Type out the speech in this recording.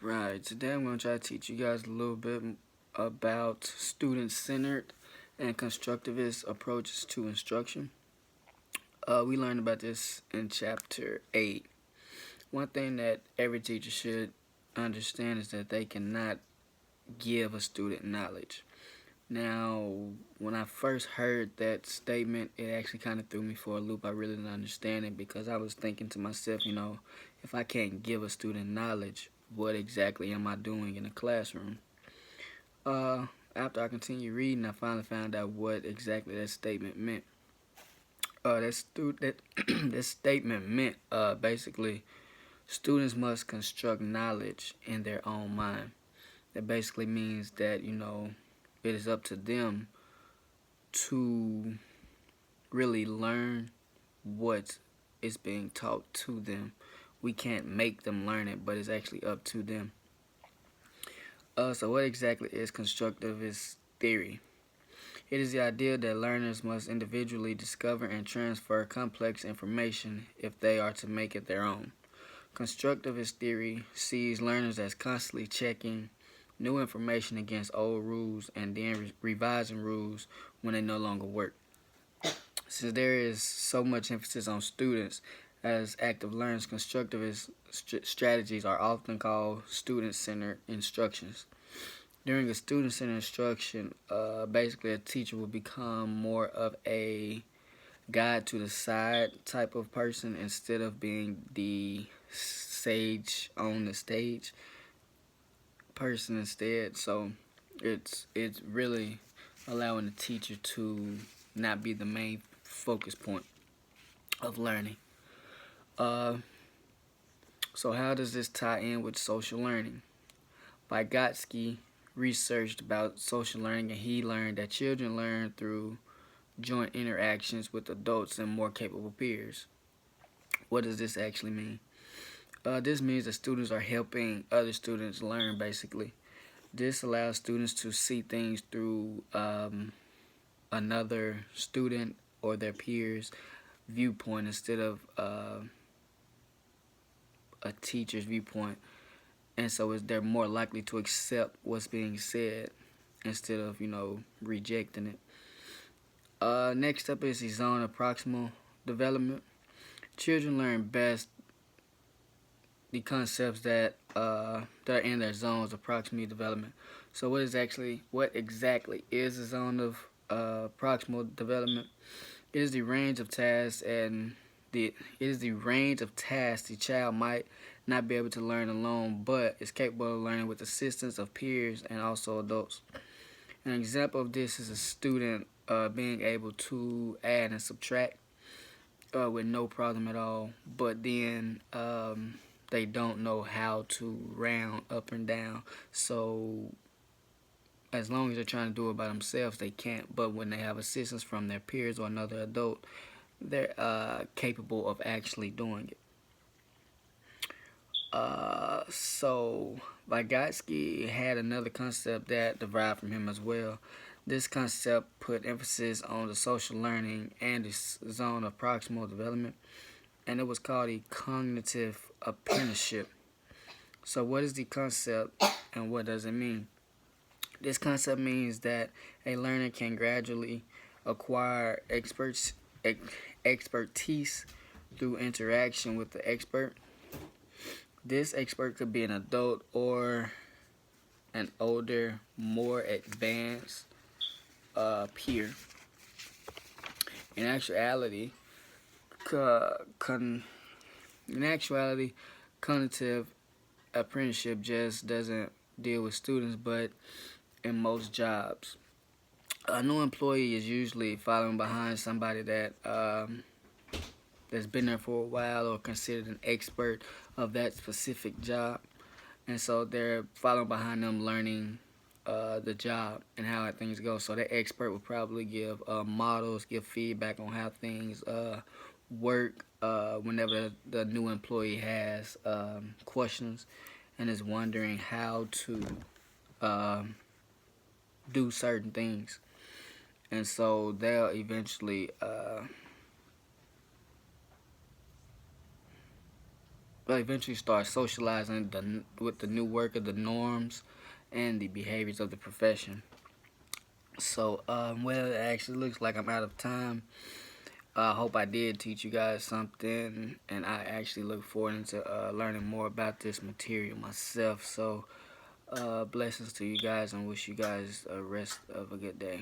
Right, today I'm going to try to teach you guys a little bit about student-centered and constructivist approaches to instruction. We learned about this in chapter 8. One thing that every teacher should understand is that they cannot give a student knowledge. Now, when I first heard that statement, it actually kind of threw me for a loop. I really didn't understand it because I was thinking to myself, if I can't give a student knowledge, what exactly am I doing in a classroom? Uh, After I continued reading, I finally found out what exactly that statement meant. That statement meant basically students must construct knowledge in their own mind. That basically means that it is up to them to really learn what is being taught to them. We can't make them learn it, but it's actually up to them. So what exactly is constructivist theory? It is the idea that learners must individually discover and transfer complex information if they are to make it their own. Constructivist theory sees learners as constantly checking new information against old rules and then revising rules when they no longer work. Since there is so much emphasis on students as active learners, constructivist strategies are often called student-centered instructions. During a student-centered instruction, basically a teacher will become more of a guide to the side type of person instead of being the sage on the stage person instead. So it's really allowing the teacher to not be the main focus point of learning. Uh, so how does this tie in with social learning? Vygotsky researched about social learning, and he learned that children learn through joint interactions with adults and more capable peers. What does this actually mean? This means that students are helping other students learn, basically. This allows students to see things through another student or their peers' viewpoint instead of a teacher's viewpoint. And so they're more likely to accept what's being said instead of, rejecting it. Next up is the zone of proximal development. Children learn best the concepts that are in their zones of proximal development. So what exactly is the zone of proximal development? It is the range of tasks the child might not be able to learn alone, but is capable of learning with assistance of peers and also adults. An example of this is a student being able to add and subtract with no problem at all, but then they don't know how to round up and down. So as long as they're trying to do it by themselves, they can't. But when they have assistance from their peers or another adult, they're capable of actually doing it. So Vygotsky had another concept that derived from him as well. This concept put emphasis on the social learning and the zone of proximal development, and it was called the cognitive apprenticeship. So what is the concept and what does it mean? This concept means that a learner can gradually acquire expertise through interaction with the expert. This expert could be an adult or an older, more advanced peer. In actuality, con- cognitive apprenticeship just doesn't deal with students, but in most jobs. A new employee is usually following behind somebody that's been there for a while or considered an expert of that specific job, and so they're following behind them, learning the job and how things go. So that expert will probably give models, give feedback on how things work whenever the new employee has questions and is wondering how to do certain things. And so they'll eventually eventually start socializing with the new worker, the norms, and the behaviors of the profession. So, well, it actually looks like I'm out of time. I hope I did teach you guys something, and I actually look forward to learning more about this material myself. So, blessings to you guys, and wish you guys a rest of a good day.